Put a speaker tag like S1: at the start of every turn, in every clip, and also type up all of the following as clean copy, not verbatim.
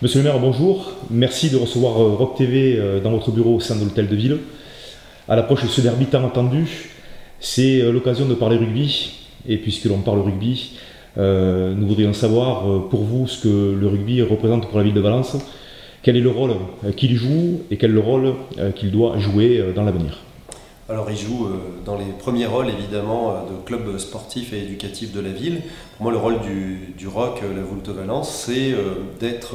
S1: Monsieur le maire, bonjour. Merci de recevoir Rock TV dans votre bureau au sein de l'hôtel de ville. À l'approche de ce derby tant attendu, c'est l'occasion de parler rugby. Et puisque l'on parle rugby, nous voudrions savoir pour vous ce que le rugby représente pour la ville de Valence. Quel est le rôle qu'il joue et quel est le rôle qu'il doit jouer dans l'avenir?
S2: Alors il joue dans les premiers rôles évidemment de club sportif et éducatif de la ville. Pour moi le rôle du ROC, la Voulte Valence, c'est d'être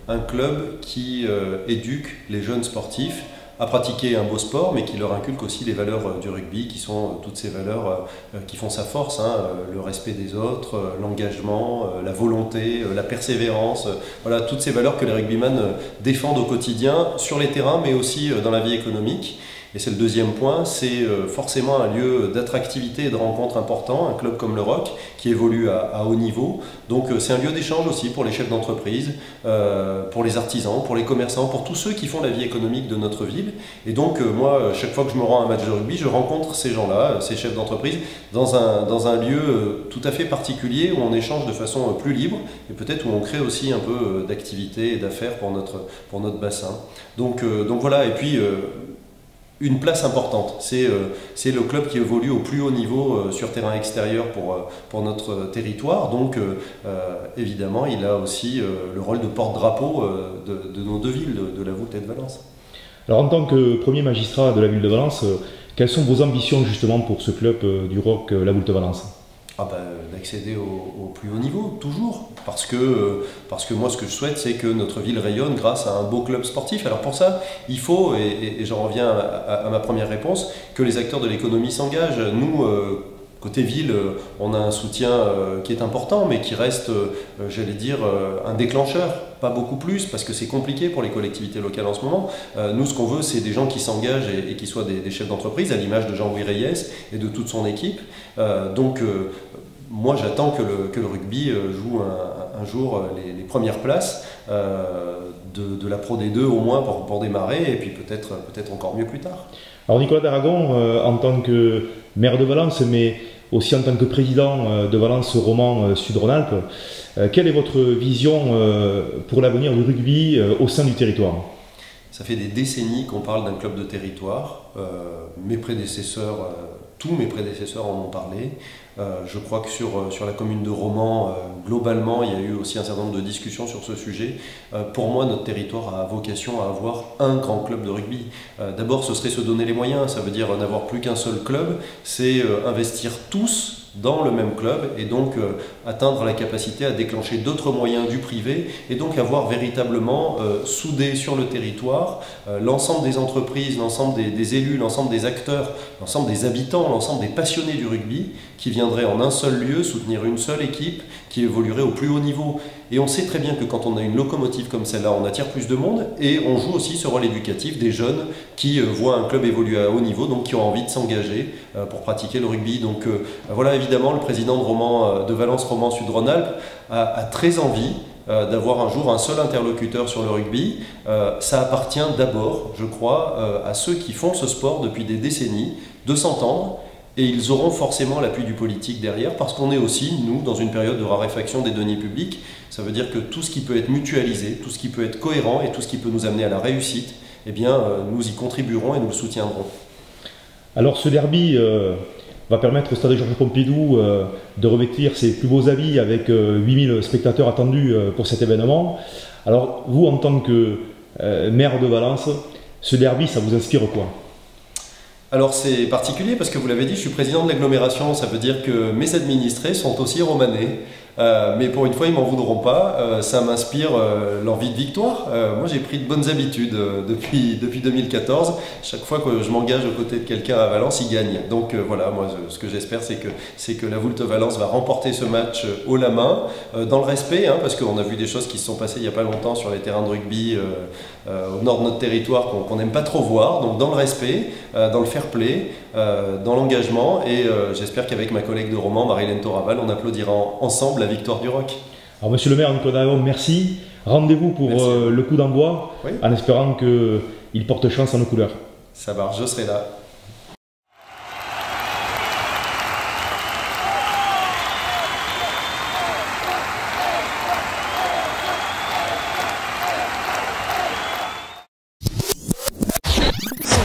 S2: un club qui éduque les jeunes sportifs à pratiquer un beau sport, mais qui leur inculque aussi les valeurs du rugby, qui sont toutes ces valeurs qui font sa force, le respect des autres, l'engagement, la volonté, la persévérance, voilà, toutes ces valeurs que les rugbyman défendent au quotidien, sur les terrains, mais aussi dans la vie économique. Et c'est le deuxième point, c'est forcément un lieu d'attractivité et de rencontre important, un club comme le ROC qui évolue à haut niveau. Donc c'est un lieu d'échange aussi pour les chefs d'entreprise, pour les artisans, pour les commerçants, pour tous ceux qui font la vie économique de notre ville. Et donc moi, chaque fois que je me rends à un match de rugby, je rencontre ces gens-là, ces chefs d'entreprise, dans un lieu tout à fait particulier où on échange de façon plus libre et peut-être où on crée aussi un peu d'activité et d'affaires pour notre bassin. Donc voilà, et puis une place importante. C'est le club qui évolue au plus haut niveau sur terrain extérieur pour notre territoire. Donc évidemment, il a aussi le rôle de porte-drapeau de nos deux villes, de la Voulte et de Valence.
S1: Alors en tant que premier magistrat de la ville de Valence, quelles sont vos ambitions justement pour ce club du ROC, la Voulte Valence?
S2: D'accéder au plus haut niveau, toujours. Parce que moi, ce que je souhaite, c'est que notre ville rayonne grâce à un beau club sportif. Alors pour ça, il faut, et j'en reviens à ma première réponse, que les acteurs de l'économie s'engagent. Nous, côté ville, on a un soutien qui est important, mais qui reste, j'allais dire, un déclencheur. Pas beaucoup plus, parce que c'est compliqué pour les collectivités locales en ce moment. Nous, ce qu'on veut, c'est des gens qui s'engagent et qui soient des chefs d'entreprise, à l'image de Jean-Louis Reyes et de toute son équipe. Moi, j'attends que le rugby joue un jour les premières places de la Pro D2 au moins pour démarrer, et puis peut-être encore mieux plus tard.
S1: Alors Nicolas d'Aragon, en tant que maire de Valence, mais aussi en tant que président de Valence Romand Sud-Rhône-Alpes, quelle est votre vision pour l'avenir du rugby au sein du territoire?
S2: Ça fait des décennies qu'on parle d'un club de territoire. Mes prédécesseurs, tous mes prédécesseurs en ont parlé. Je crois que sur la commune de Romand, globalement, il y a eu aussi un certain nombre de discussions sur ce sujet. Pour moi, notre territoire a vocation à avoir un grand club de rugby. D'abord, ce serait se donner les moyens. Ça veut dire n'avoir plus qu'un seul club. C'est investir tous dans le même club et donc atteindre la capacité à déclencher d'autres moyens du privé et donc avoir véritablement soudé sur le territoire l'ensemble des entreprises, l'ensemble des élus, l'ensemble des acteurs, l'ensemble des habitants, l'ensemble des passionnés du rugby qui viendraient en un seul lieu soutenir une seule équipe qui évoluerait au plus haut niveau. Et on sait très bien que quand on a une locomotive comme celle-là, on attire plus de monde et on joue aussi ce rôle éducatif des jeunes qui voient un club évoluer à haut niveau, donc qui ont envie de s'engager pour pratiquer le rugby. Donc voilà, évidemment, le président de Valence Romand Sud-Rhône-Alpes a très envie d'avoir un jour un seul interlocuteur sur le rugby. Ça appartient d'abord, je crois, à ceux qui font ce sport depuis des décennies, de s'entendre. Et ils auront forcément l'appui du politique derrière, parce qu'on est aussi, nous, dans une période de raréfaction des deniers publics. Ça veut dire que tout ce qui peut être mutualisé, tout ce qui peut être cohérent et tout ce qui peut nous amener à la réussite, eh bien, nous y contribuerons et nous le soutiendrons.
S1: Alors ce derby va permettre au stade Georges Pompidou de revêtir ses plus beaux habits avec 8000 spectateurs attendus pour cet événement. Alors vous, en tant que maire de Valence, ce derby, ça vous inspire quoi?
S2: Alors c'est particulier parce que vous l'avez dit, je suis président de l'agglomération, ça veut dire que mes administrés sont aussi romanais. Mais pour une fois, ils m'en voudront pas. Ça m'inspire l'envie de victoire. Moi, j'ai pris de bonnes habitudes depuis 2014. Chaque fois que je m'engage aux côtés de quelqu'un à Valence, il gagne. Donc voilà, moi, ce que j'espère, c'est que la Voulte Valence va remporter ce match haut la main, dans le respect, parce qu'on a vu des choses qui se sont passées il n'y a pas longtemps sur les terrains de rugby au nord de notre territoire qu'on n'aime pas trop voir. Donc dans le respect, dans le fair play, dans l'engagement, et j'espère qu'avec ma collègue de Romand, Marie-Hélène Toraval, on applaudira ensemble la victoire du ROC.
S1: Alors monsieur le maire Nicolas d'Aragon, merci. Rendez-vous pour le coup d'envoi, oui, en espérant qu'il porte chance à nos couleurs.
S2: Ça marche, je serai là.